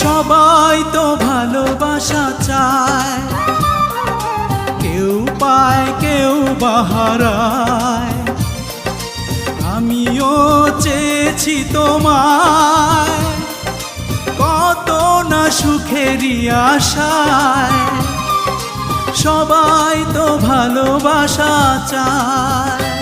সবাই তো ভালোবাসা চায়, কেউ পায় কেউ বাহারায়। আমিও চেয়েছি তোমায় কত না সুখেরই আশায়। সবাই তো ভালোবাসা চায়।